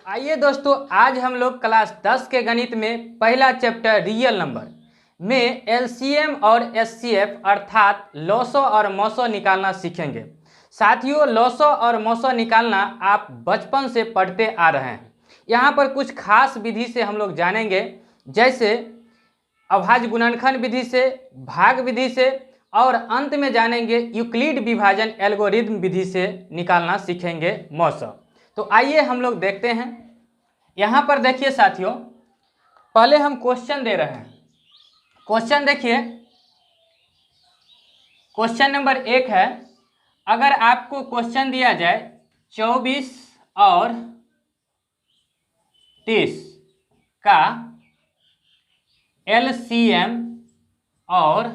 आइए दोस्तों, आज हम लोग क्लास 10 के गणित में पहला चैप्टर रियल नंबर में एलसीएम और एचसीएफ अर्थात लॉसो और मॉसो निकालना सीखेंगे। साथियों, लॉसो और मॉसो निकालना आप बचपन से पढ़ते आ रहे हैं। यहाँ पर कुछ खास विधि से हम लोग जानेंगे, जैसे अभाज्य गुणनखंड विधि से, भाग विधि से, और अंत में जानेंगे यूक्लिड विभाजन एल्गोरिथम विधि से निकालना सीखेंगे मॉसो। तो आइए हम लोग देखते हैं। यहाँ पर देखिए साथियों, पहले हम क्वेश्चन दे रहे हैं। क्वेश्चन देखिए, क्वेश्चन नंबर 1 है, अगर आपको क्वेश्चन दिया जाए 24 और 30 का एलसीएम और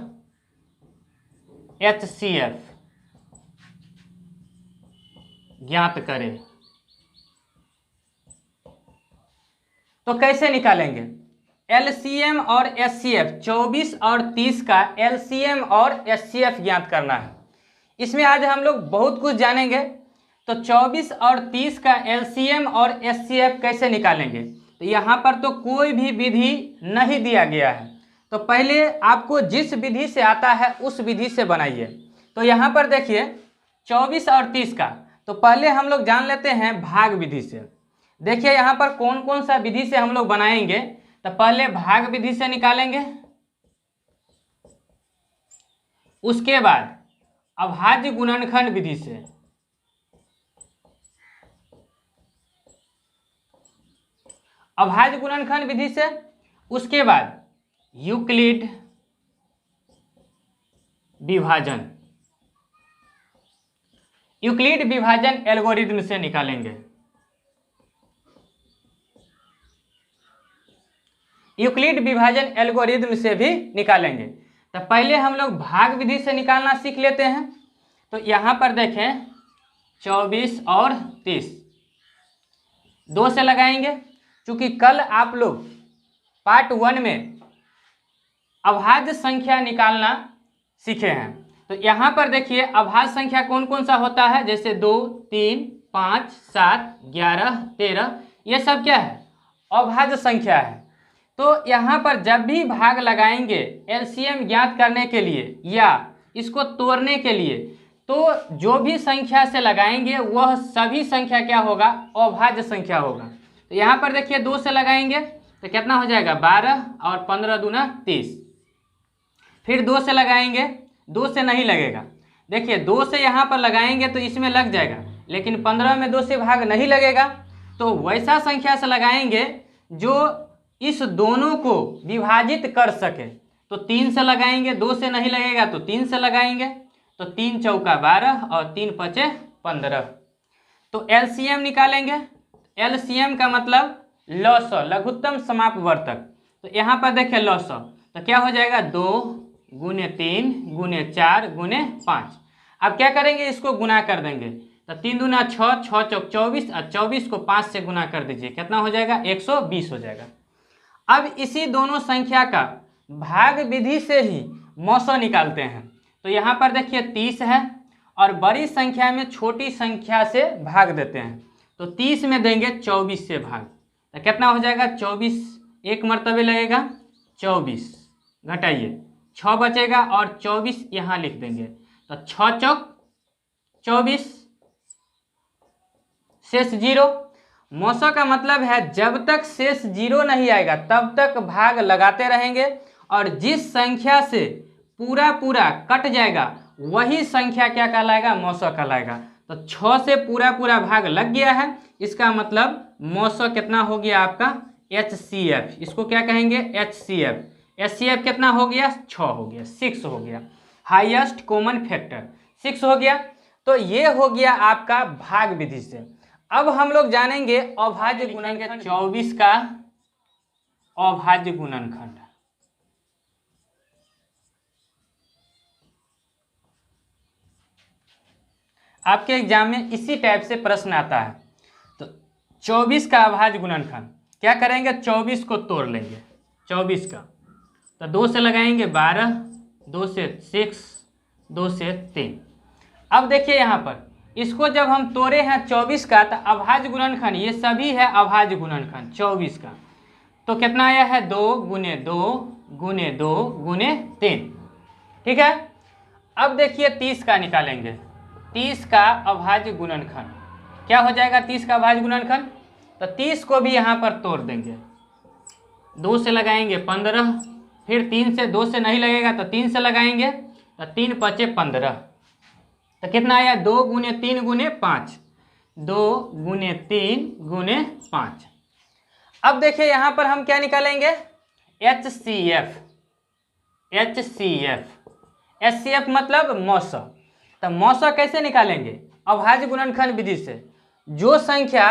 एचसीएफ ज्ञात करें, तो कैसे निकालेंगे? एलसीएम और एचसीएफ 24 और 30 का एलसीएम और एचसीएफ ज्ञात करना है। इसमें आज हम लोग बहुत कुछ जानेंगे। तो 24 और 30 का एलसीएम और एचसीएफ कैसे निकालेंगे? तो यहाँ पर तो कोई भी विधि नहीं दिया गया है, तो पहले आपको जिस विधि से आता है उस विधि से बनाइए। तो यहाँ पर देखिए 24 और 30 का, तो पहले हम लोग जान लेते हैं भाग विधि से। देखिए यहाँ पर कौन कौन सा विधि से हम लोग बनाएंगे। तो पहले भाग विधि से निकालेंगे, उसके बाद अभाज्य गुणनखंड विधि से, अभाज्य गुणनखंड विधि से, उसके बाद यूक्लिड विभाजन, यूक्लिड विभाजन एल्गोरिथम से निकालेंगे। यूक्लिड विभाजन एल्गोरिथम से भी निकालेंगे। तो पहले हम लोग भाग विधि से निकालना सीख लेते हैं। तो यहाँ पर देखें 24 और 30 2 से लगाएंगे, क्योंकि कल आप लोग पार्ट 1 में अभाज्य संख्या निकालना सीखे हैं। तो यहाँ पर देखिए अभाज्य संख्या कौन कौन सा होता है, जैसे 2, 3, 5, 7, 11, 13, ये सब क्या है? अभाज्य संख्या है। तो यहाँ पर जब भी भाग लगाएंगे एलसीएम ज्ञात करने के लिए या इसको तोड़ने के लिए, तो जो भी संख्या से लगाएंगे वह सभी संख्या क्या होगा? अभाज्य संख्या होगा। तो यहाँ पर देखिए 2 से लगाएंगे तो कितना हो जाएगा? 12 और 15 दूना 30। फिर 2 से लगाएंगे, 2 से नहीं लगेगा। देखिए 2 से यहाँ पर लगाएंगे तो इसमें लग जाएगा, लेकिन 15 में 2 से भाग नहीं लगेगा। तो वैसा संख्या से लगाएंगे जो इस दोनों को विभाजित कर सके। तो 3 से लगाएंगे, 2 से नहीं लगेगा तो 3 से लगाएंगे। तो 3 चौका 12 और 3 पचे 15। तो एलसीएम निकालेंगे। एलसीएम का मतलब लॉसो, लघुत्तम समापवर्तक। तो यहाँ पर देखिए लॉसो, तो क्या हो जाएगा? 2 गुने 3 गुने 4 गुने 5। अब क्या करेंगे? इसको गुना कर देंगे। तो 3 दूना 6, 6 चौक 24 और 24 को 5 से गुना कर दीजिए, कितना हो जाएगा? 120 हो जाएगा। अब इसी दोनों संख्या का भाग विधि से ही मॉसो निकालते हैं। तो यहाँ पर देखिए 30 है और बड़ी संख्या में छोटी संख्या से भाग देते हैं। तो 30 में देंगे 24 से भाग, तो कितना हो जाएगा? 24 एक मर्तबे लगेगा, 24 घटाइए 6 बचेगा और 24 यहाँ लिख देंगे। तो 6 चौक 24, शेष 0। मॉसो का मतलब है जब तक शेष 0 नहीं आएगा तब तक भाग लगाते रहेंगे, और जिस संख्या से पूरा पूरा कट जाएगा वही संख्या क्या कहलाएगा? मॉसो कहलाएगा। तो 6 से पूरा पूरा भाग लग गया है, इसका मतलब मॉसो कितना हो गया आपका? एचसीएफ। इसको क्या कहेंगे? एचसीएफ। एचसीएफ कितना हो गया? 6 हो गया, 6 हो गया। हाईएस्ट कॉमन फैक्टर 6 हो गया। तो ये हो गया आपका भाग विधि से। अब हम लोग जानेंगे अभाज्य गुणनखंड। 24 का अभाज्य गुणनखंड, आपके एग्जाम में इसी टाइप से प्रश्न आता है। तो 24 का अभाज्य गुणनखंड क्या करेंगे? 24 को तोड़ लेंगे, 24 का, तो 2 से लगाएंगे 12, 2 से 6, 2 से 3। अब देखिए यहाँ पर इसको जब हम तोड़े हैं 24 का, तो अभाज्य गुणनखंड ये सभी है अभाज्य गुणनखंड 24 का। तो कितना आया है 2 गुने 2 गुने 2 गुने 3। ठीक है। अब देखिए 30 का निकालेंगे। 30 का अभाज्य गुणनखंड क्या हो जाएगा? 30 का अभाज्य गुणनखंड, तो 30 को भी यहाँ पर तोड़ देंगे। 2 से लगाएंगे 15, फिर 3 से, 2 से नहीं लगेगा तो 3 से लगाएंगे, तो 3 पचे 15, तो कितना आया 2 गुने 3 गुने 5, 2 गुने 3 गुने 5। अब देखिए यहाँ पर हम क्या निकालेंगे? HCF। HCF मतलब मौसा। तो मौसा कैसे निकालेंगे? अभाज्य गुणनखंड विधि से। जो संख्या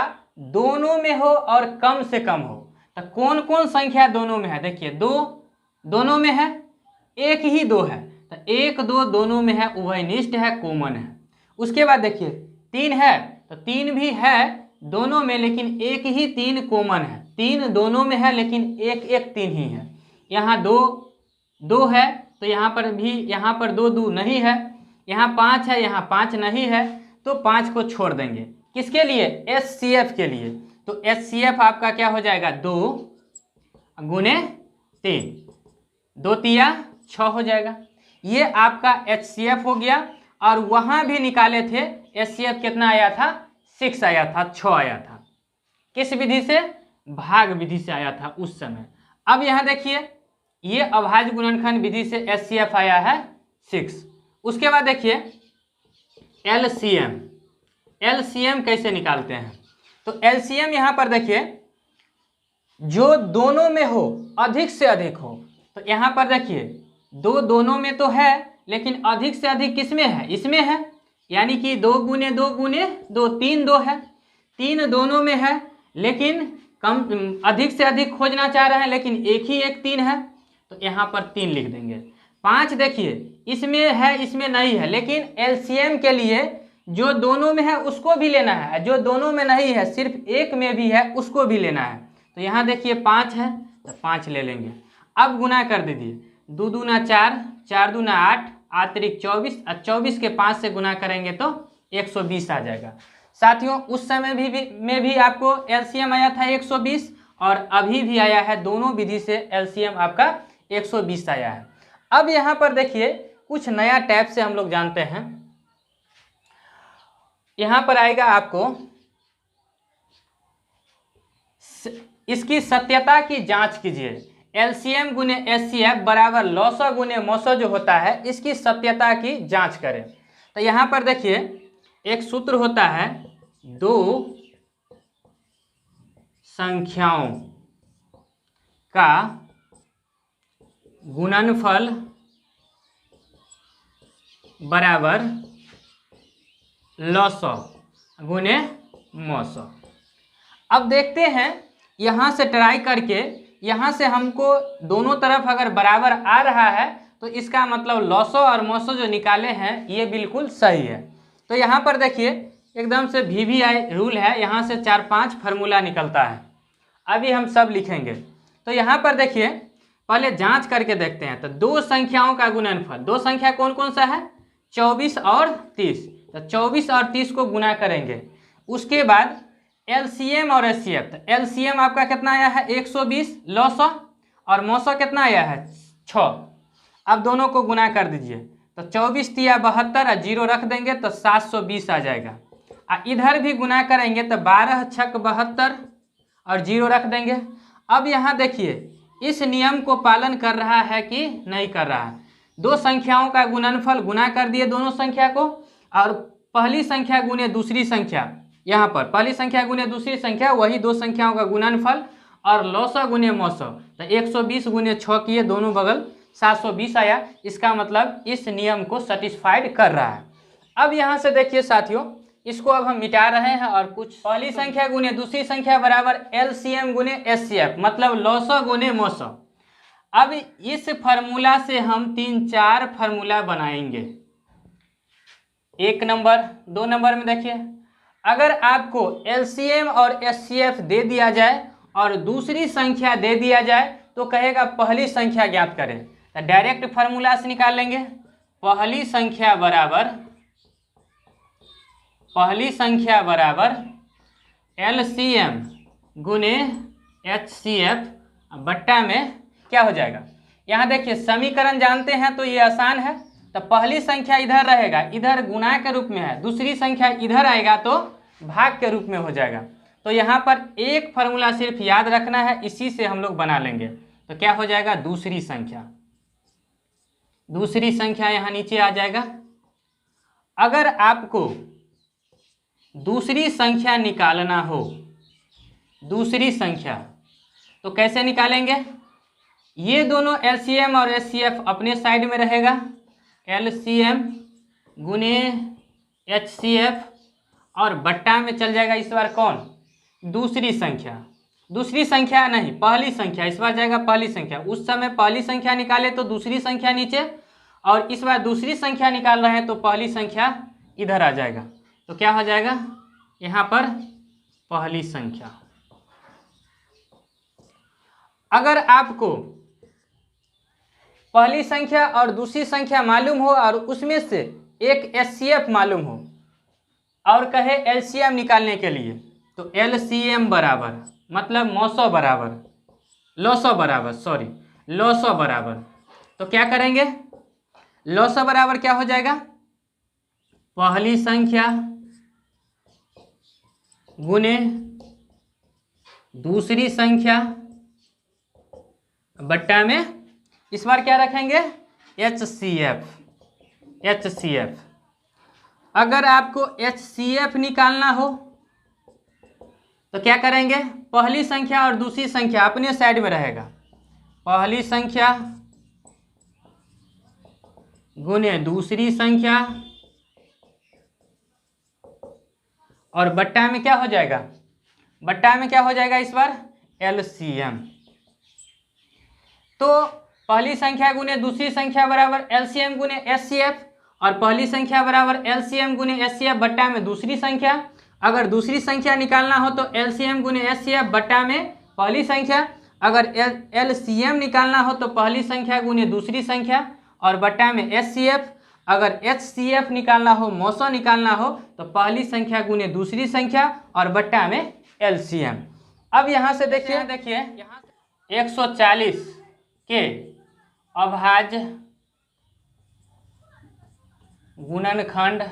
दोनों में हो और कम से कम हो, तो कौन कौन संख्या दोनों में है? देखिए 2 दोनों में है, एक ही 2 है, तो 1 2 दोनों में है, उभयनिष्ठ है, कॉमन है। उसके बाद देखिए 3 है, तो 3 भी है दोनों में, लेकिन एक ही 3 कॉमन है। 3 दोनों में है, लेकिन एक 3 ही है। यहाँ 2 है, तो यहाँ पर भी, यहाँ पर 2 नहीं है। यहाँ 5 है, यहाँ 5 नहीं है, तो 5 को छोड़ देंगे। किसके लिए? HCF के लिए। तो HCF आपका क्या हो जाएगा? 2 गुने 3, 2 तिया 6 हो जाएगा। ये आपका HCF हो गया। और वहाँ भी निकाले थे HCF, कितना आया था? 6 आया था, 6 आया था। किस विधि से? भाग विधि से आया था उस समय। अब यहाँ देखिए ये अभाज्य गुणनखंड विधि से HCF आया है 6। उसके बाद देखिए LCM कैसे निकालते हैं? तो LCM यहाँ पर देखिए जो दोनों में हो, अधिक से अधिक हो, तो यहाँ पर देखिए 2 दोनों में तो है, लेकिन अधिक से अधिक किस में है? इसमें है। यानी कि 2 गुने 2 गुने 2, 3 2 है। 3 दोनों में है, लेकिन कम, अधिक से अधिक खोजना चाह रहे हैं, लेकिन एक ही 3 है, तो यहाँ पर 3 लिख देंगे। 5 देखिए इसमें है, इसमें नहीं है, लेकिन LCM के लिए जो दोनों में है उसको भी लेना है, जो दोनों में नहीं है, सिर्फ एक में भी है, उसको भी लेना है। तो यहाँ देखिए 5 है, तो 5 ले लेंगे। अब गुना कर दीजिए, 2 दूना 4, 4 दूना 8, अतिरिक्त 24, और 24 के 5 से गुना करेंगे तो 120 आ जाएगा। साथियों उस समय में भी आपको LCM आया था 120, और अभी भी आया है, दोनों विधि से LCM आपका 120 आया है। अब यहाँ पर देखिए कुछ नया टाइप से हम लोग जानते हैं। यहाँ पर आएगा आपको इसकी सत्यता की जांच कीजिए। LCM गुने HCF बराबर लॉसा गुने मौसा जो होता है, इसकी सत्यता की जांच करें। तो यहाँ पर देखिए एक सूत्र होता है, 2 संख्याओं का गुणनफल बराबर लॉसा गुने मौसा। अब देखते हैं यहाँ से ट्राई करके, यहाँ से हमको दोनों तरफ अगर बराबर आ रहा है तो इसका मतलब लॉसा और मौसा जो निकाले हैं ये बिल्कुल सही है। तो यहाँ पर देखिए एकदम से VVI रूल है, यहाँ से 4-5 फार्मूला निकलता है। अभी हम सब लिखेंगे। तो यहाँ पर देखिए पहले जांच करके देखते हैं। तो 2 संख्याओं का गुणनफल, 2 संख्या कौन कौन सा है? 24 और 30। तो 24 और 30 को गुना करेंगे। उसके बाद LCM और HCF, तो LCM आपका कितना आया है? 120, लॉसा, और मौसा कितना आया है? 6। अब दोनों को गुना कर दीजिए, तो 24 तिया 72 और 0 रख देंगे तो 720 आ जाएगा। इधर भी गुना करेंगे तो 12 छक 72 और 0 रख देंगे। अब यहाँ देखिए इस नियम को पालन कर रहा है कि नहीं कर रहा है? 2 संख्याओं का गुणनफल गुना कर दिए दोनों संख्या को, और पहली संख्या गुने दूसरी संख्या, यहाँ पर पहली संख्या गुने दूसरी संख्या, वही 2 संख्याओं का गुणनफल, और लॉसा गुने मौसा, तो 120 गुने 6 किए, दोनों बगल 720 आया। इसका मतलब इस नियम को सेटिस्फाइड कर रहा है। अब यहाँ से देखिए साथियों, इसको अब हम मिटा रहे हैं, और कुछ पहली संख्या गुने दूसरी संख्या बराबर LCM गुने HCF, मतलब लॉसा गुने मौसा। अब इस फार्मूला से हम 3-4 फार्मूला बनाएंगे। 1 नंबर, 2 नंबर में देखिए अगर आपको LCM और HCF दे दिया जाए और दूसरी संख्या दे दिया जाए तो कहेगा पहली संख्या ज्ञात करें। तो डायरेक्ट फार्मूला से निकाल लेंगे। पहली संख्या बराबर पहली संख्या बराबर LCM गुने HCF बट्टा में क्या हो जाएगा। यहाँ देखिए समीकरण जानते हैं तो ये आसान है। तो पहली संख्या इधर रहेगा, इधर गुणा के रूप में है, दूसरी संख्या इधर आएगा तो भाग के रूप में हो जाएगा। तो यहाँ पर एक फॉर्मूला सिर्फ याद रखना है, इसी से हम लोग बना लेंगे। तो क्या हो जाएगा, दूसरी संख्या, दूसरी संख्या यहाँ नीचे आ जाएगा। अगर आपको दूसरी संख्या निकालना हो, दूसरी संख्या, तो कैसे निकालेंगे। ये दोनों LCM और HCF अपने साइड में रहेगा, LCM गुने HCF और बट्टा में चल जाएगा इस बार कौन, दूसरी संख्या। दूसरी संख्या नहीं, पहली संख्या, इस बार जाएगा पहली संख्या। उस समय पहली संख्या निकाले तो दूसरी संख्या नीचे, और इस बार दूसरी संख्या निकाल रहे हैं तो पहली संख्या इधर आ जाएगा। तो क्या हो जाएगा यहाँ पर पहली संख्या। अगर आपको पहली संख्या और दूसरी संख्या मालूम हो और उसमें से एक HCF मालूम हो और कहे LCM निकालने के लिए, तो LCM बराबर मतलब मौसौ बराबर, लौसौ बराबर, सॉरी लौसौ बराबर, तो क्या करेंगे, लौसौ बराबर क्या हो जाएगा, पहली संख्या गुने दूसरी संख्या बट्टा में इस बार क्या रखेंगे, HCF। HCF अगर आपको HCF निकालना हो तो क्या करेंगे, पहली संख्या और दूसरी संख्या अपने साइड में रहेगा, पहली संख्या गुने दूसरी संख्या और बट्टा में क्या हो जाएगा, बट्टा में क्या हो जाएगा इस बार LCM। तो पहली संख्या गुने दूसरी संख्या बराबर LCM गुने HCF और पहली संख्या बराबर LCM गुने HCF बट्टा में दूसरी संख्या। अगर दूसरी संख्या निकालना हो तो LCM गुने HCF बट्टा में पहली संख्या। अगर LCM निकालना हो तो पहली संख्या गुने दूसरी संख्या और बट्टा में HCF। अगर HCF निकालना हो, मौसौ निकालना हो तो पहली संख्या गुने दूसरी संख्या और बट्टा में LCM। अब यहाँ से देखिए 140 के अभाज्य गुणनखंड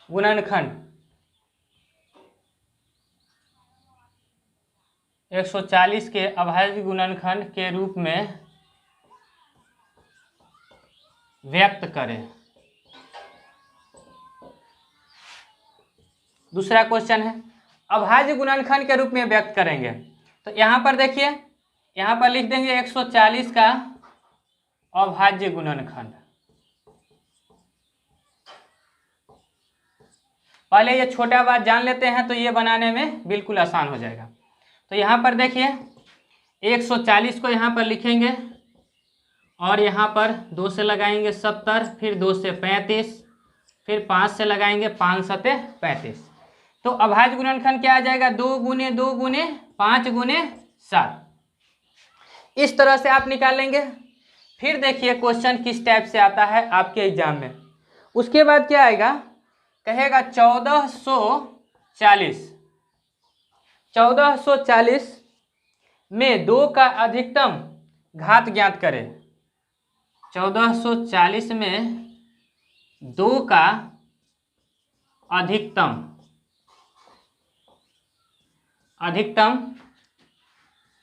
गुणनखंड 140 के अभाज्य गुणनखंड के रूप में व्यक्त करें। दूसरा क्वेश्चन है अभाज्य गुणनखंड के रूप में व्यक्त करेंगे। तो यहाँ पर देखिए, यहाँ पर लिख देंगे 140 का अभाज्य गुणनखंड। पहले ये छोटा बात जान लेते हैं तो ये बनाने में बिल्कुल आसान हो जाएगा। तो यहाँ पर देखिए 140 को यहाँ पर लिखेंगे और यहाँ पर 2 से लगाएंगे 70, फिर 2 से 35, फिर 5 से लगाएंगे 5 सते 35। तो अभाज्य गुणनखंड क्या आ जाएगा, 2 गुने 2 गुने 5 गुने 7। इस तरह से आप निकालेंगे। फिर देखिए क्वेश्चन किस टाइप से आता है आपके एग्जाम में। उसके बाद क्या आएगा, कहेगा 1440 में 2 का अधिकतम घात ज्ञात करें। 1440 में 2 का अधिकतम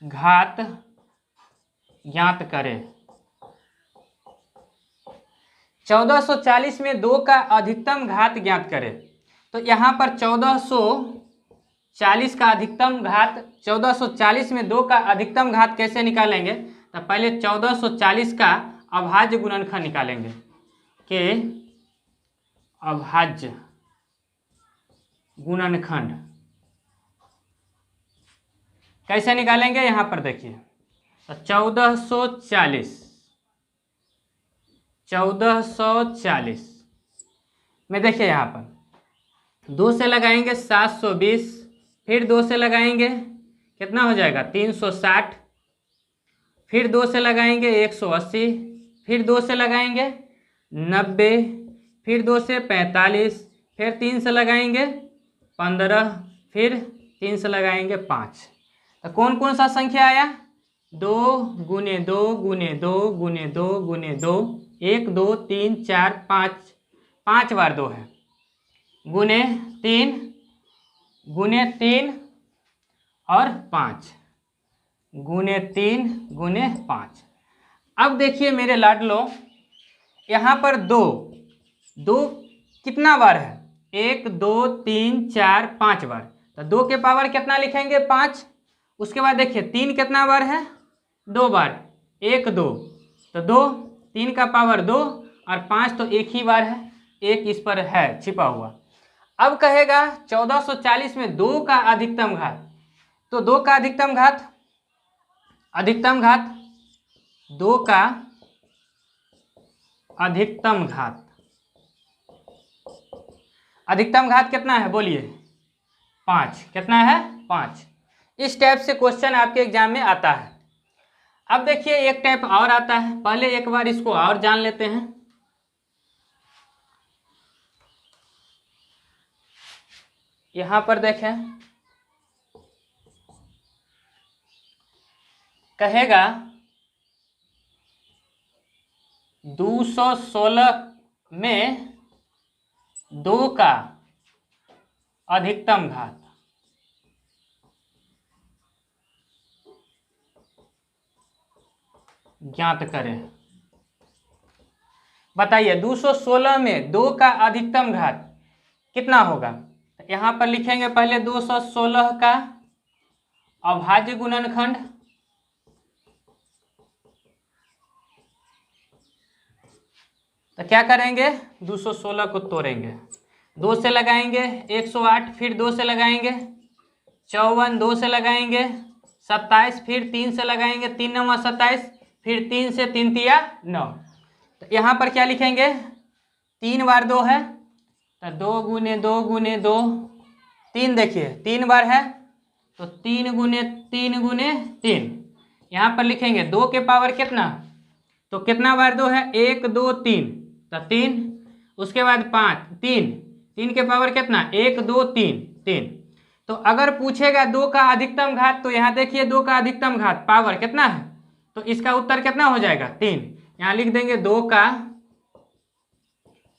घात ज्ञात करें। 1440 में 2 का अधिकतम घात ज्ञात करें। तो यहाँ पर 1440 का अधिकतम घात, 1440 में 2 का अधिकतम घात कैसे निकालेंगे, तो पहले 1440 का अभाज्य गुणनखंड निकालेंगे कि अभाज्य गुणनखंड कैसे निकालेंगे। यहाँ पर देखिए तो 1440 में देखिए यहाँ पर 2 से लगाएंगे 720, फिर 2 से लगाएंगे कितना हो जाएगा 360, फिर 2 से लगाएंगे 180, फिर 2 से लगाएंगे 90, फिर 2 से 45, फिर 3 से लगाएंगे 15, फिर 3 से लगाएंगे 5। तो कौन कौन सा संख्या आया? 2 गुने 2 गुने 2 गुने 2 गुने 2, 1 2 3 4 5, 5 बार 2 है, गुने 3 और 5, गुने 3 गुने 5। अब देखिए मेरे लाडलो, यहाँ पर 2 कितना बार है? 1 2 3 4 5 बार। तो 2 के पावर कितना लिखेंगे? 5। उसके बाद देखिए 3 कितना बार है? 2 बार, 1 2, तो 2, 3 का पावर 2 और 5 तो एक ही बार है, एक इस पर है छिपा हुआ। अब कहेगा 1440 में 2 का अधिकतम घात। तो 2 का अधिकतम घात 2 का अधिकतम घात कितना है? बोलिए। 5। कितना है? 5। इस टाइप से क्वेश्चन आपके एग्जाम में आता है। अब देखिए एक टाइप और आता है, पहले एक बार इसको और जान लेते हैं। यहां पर देखें, कहेगा 216 में 2 का अधिकतम घात। ज्ञात करें। बताइए 216 में 2 का अधिकतम घात कितना होगा? यहां पर लिखेंगे पहले 216 का अभाज्य गुणनखंड, तो क्या करेंगे? 216 को तोड़ेंगे, 2 से लगाएंगे 108, फिर 2 से लगाएंगे 54, 2 से लगाएंगे 27, फिर 3 से लगाएंगे 3 9 27, फिर 3 से 3 तिया 9। तो यहाँ पर क्या लिखेंगे? 3 बार 2 है, तो 2 गुने 2 गुने 2, 3 देखिए 3 बार है, तो 3 गुने 3 गुने 3। यहाँ पर लिखेंगे 2 के पावर कितना? तो कितना बार 2 है? 1 2 3, तो 3। उसके बाद 5, 3 के पावर कितना? 1 2 3। तो अगर पूछेगा 2 का अधिकतम घात, तो यहाँ देखिए 2 का अधिकतम घात पावर कितना है? तो इसका उत्तर कितना हो जाएगा? 3। यहाँ लिख देंगे 2 का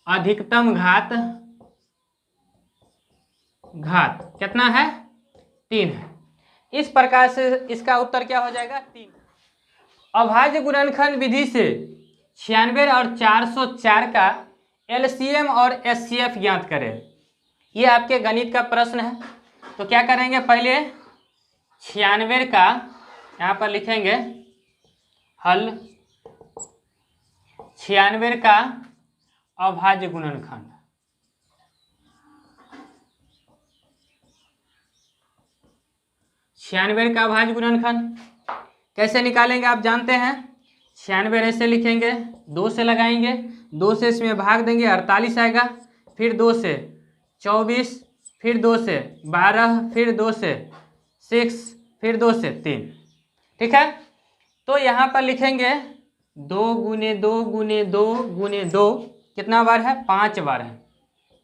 अधिकतम घात कितना है? 3 है। इस प्रकार से इसका उत्तर क्या हो जाएगा? 3। अभाज्य गुणनखंड विधि से 96 और 404 का एलसीएम और एचसीएफ ज्ञात करें। ये आपके गणित का प्रश्न है। तो क्या करेंगे? पहले 96 का यहाँ पर लिखेंगे हल, 96 का अभाज्य गुणनखंड, अभाज्य गुणनखंड कैसे निकालेंगे आप जानते हैं। 96 ऐसे लिखेंगे, 2 से लगाएंगे, 2 से इसमें भाग देंगे 48 आएगा, फिर 2 से 24, फिर 2 से 12, फिर 2 से 6, फिर 2 से 3। ठीक है। तो यहाँ पर लिखेंगे 2 गुने 2 गुने 2 गुने 2, कितना बार है? 5 बार है,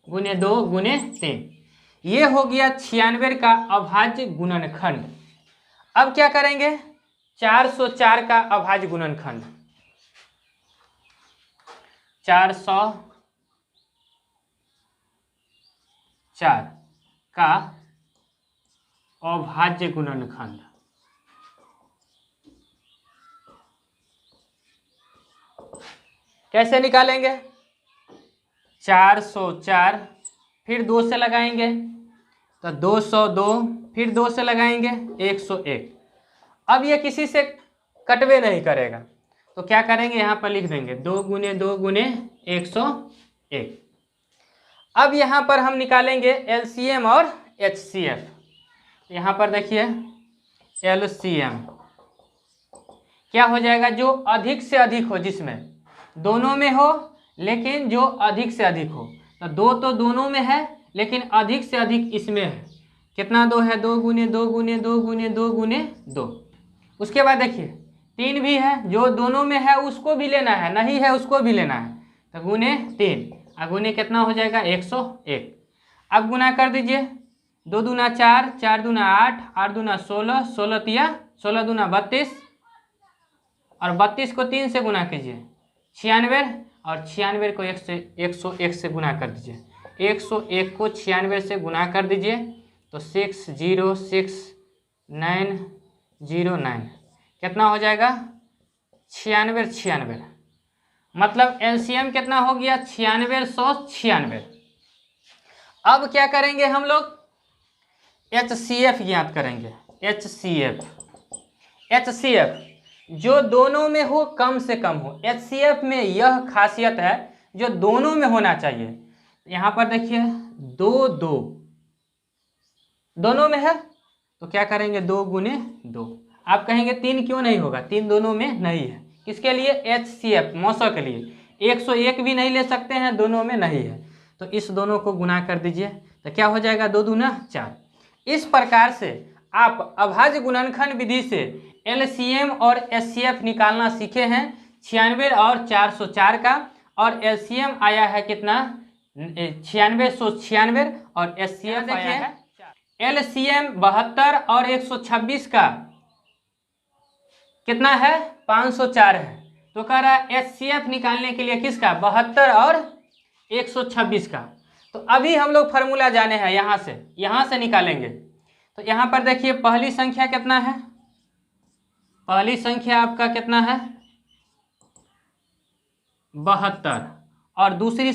गुने 2 गुने 3। ये हो गया 96 का अभाज्य गुणनखंड। अब क्या करेंगे? 404 का अभाज्य गुणनखंड, 404 का अभाज्य गुणनखंड। कैसे निकालेंगे? 404, फिर 2 से लगाएंगे तो 202, फिर 2 से लगाएंगे 101। अब ये किसी से कटवे नहीं करेगा, तो क्या करेंगे? यहाँ पर लिख देंगे 2 गुने 2 गुने 101। अब यहाँ पर हम निकालेंगे एलसीएम और एचसीएफ। यहाँ पर देखिए एलसीएम क्या हो जाएगा? जो अधिक से अधिक हो, जिसमें दोनों में हो लेकिन जो अधिक से अधिक हो। तो 2 तो दोनों में है लेकिन अधिक से अधिक इसमें है। कितना 2 है? 2 गुने 2 गुने 2 गुने 2 गुने 2। उसके बाद देखिए 3 भी है, जो दोनों में है उसको भी लेना है, नहीं है उसको भी लेना है। तो गुने 3 और गुने कितना हो जाएगा 101। अब गुना कर दीजिए, 2 दूना 4, 4 दूना 8, 8 दूना 16, 16 तिया 16 दूना 32 और 32 को 3 से गुना कीजिए 96 और 96 को 101 से गुना कर दीजिए। 101 को 96 से गुना कर दीजिए तो 606,909 कितना हो जाएगा 96। मतलब एलसीएम कितना हो गया 9696। अब क्या करेंगे हम लोग HCF ज्ञात करेंगे। HCF जो दोनों में हो कम से कम हो। HCF में यह खासियत है जो दोनों में होना चाहिए। यहाँ पर देखिए 2 2 दोनों में है तो क्या करेंगे 2 गुने 2। आप कहेंगे 3 क्यों नहीं होगा, 3 दोनों में नहीं है। किसके लिए HCF मौसों के लिए 101 भी नहीं ले सकते हैं, दोनों में नहीं है तो इस दोनों को गुना कर दीजिए तो क्या हो जाएगा 2 दूना 4। इस प्रकार से आप अभाज्य गुणनखंड विधि से LCM और HCF निकालना सीखे हैं 96 और 404 का। और LCM आया है कितना 9696 और HCF आया है LCM 72 और 126 का कितना है 504 है। तो कह रहा है HCF निकालने के लिए किसका 72 और 126 का। तो अभी हम लोग फार्मूला जाने हैं, यहाँ से निकालेंगे। तो यहाँ पर देखिए पहली संख्या कितना है, पहली संख्या आपका कितना है 72 और दूसरी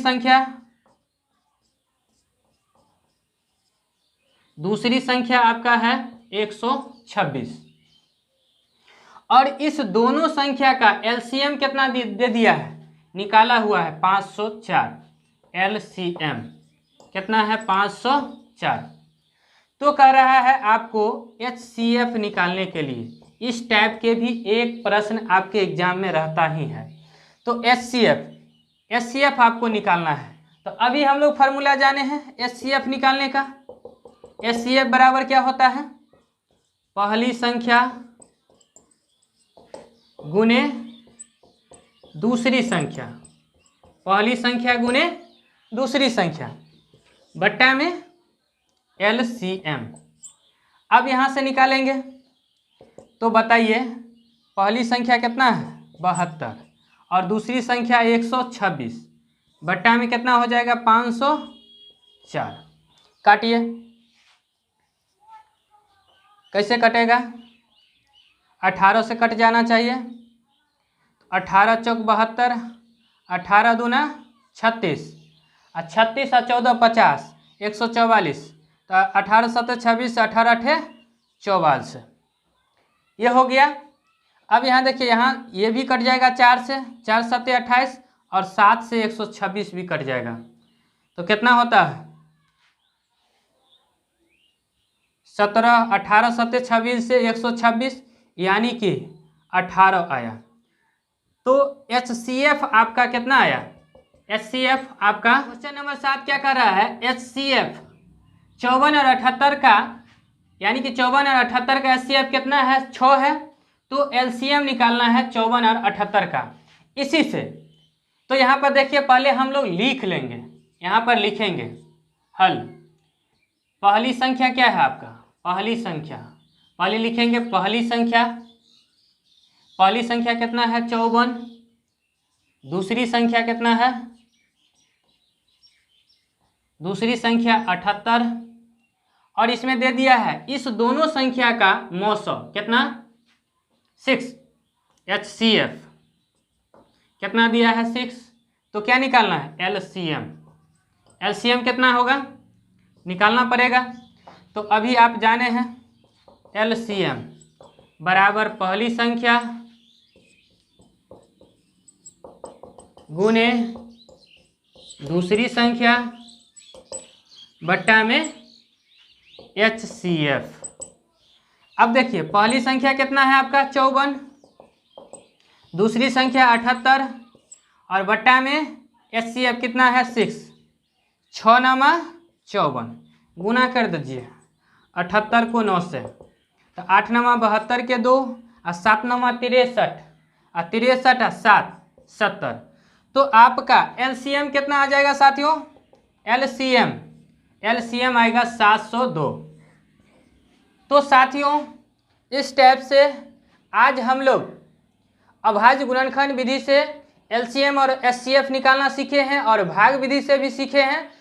संख्या आपका है 126 और इस दोनों संख्या का LCM कितना दे दिया है निकाला हुआ है 504। LCM कितना है 504। तो कह रहा है आपको HCF निकालने के लिए इस टाइप के भी एक प्रश्न आपके एग्जाम में रहता ही है। तो HCF आपको निकालना है। तो अभी हम लोग फार्मूला जाने हैं HCF निकालने का। HCF बराबर क्या होता है पहली संख्या गुने दूसरी संख्या, पहली संख्या गुने दूसरी संख्या बट्टा में LCM। अब यहाँ से निकालेंगे तो बताइए पहली संख्या कितना है 72 और दूसरी संख्या 126 बट्टा में कितना हो जाएगा 504। काटिए, कैसे कटेगा 18 से कट जाना चाहिए। 18 चौक 72, 18 दूना 36 और 36 और 14 50 144। तो 18 7 26, 18 8 44 ये हो गया। अब यहाँ देखिए यहाँ ये भी कट जाएगा 4 से, 4 7 28 और 7 से 126 भी कट जाएगा। तो कितना होता है 17, 18 7 26 से 126 यानी कि 18 आया। तो HCF आपका कितना आया HCF आपका क्वेश्चन नंबर 7 क्या कर रहा है HCF 54 और 78 का यानी कि 54 और 78 का HCF कितना है 6 है। तो LCM निकालना है 54 और 78 का इसी से। तो यहाँ पर देखिए पहले हम लोग लिख लेंगे, यहाँ पर लिखेंगे हल। पहली संख्या क्या है आपका पहली संख्या, पहले लिखेंगे पहली संख्या कितना है 54, दूसरी संख्या कितना है दूसरी संख्या 78 और इसमें दे दिया है इस दोनों संख्या का मौसो कितना 6। HCF कितना दिया है 6। तो क्या निकालना है LCM कितना होगा निकालना पड़ेगा। तो अभी आप जाने हैं LCM बराबर पहली संख्या गुने दूसरी संख्या बट्टा में HCF। अब देखिए पहली संख्या कितना है आपका 54, दूसरी संख्या 78 और बट्टा में HCF कितना है 6। 6 9 54 गुना कर दीजिए 78 को 9 से। तो 8 9 72 के 2 और 7 9 63 और 63 और 7 70। तो आपका एलसीएम कितना आ जाएगा साथियों? एलसीएम आएगा 702। तो साथियों इस टाइप से आज हम लोग अभाज्य गुणनखंड विधि से एलसीएम और एचसीएफ निकालना सीखे हैं और भाग विधि से भी सीखे हैं।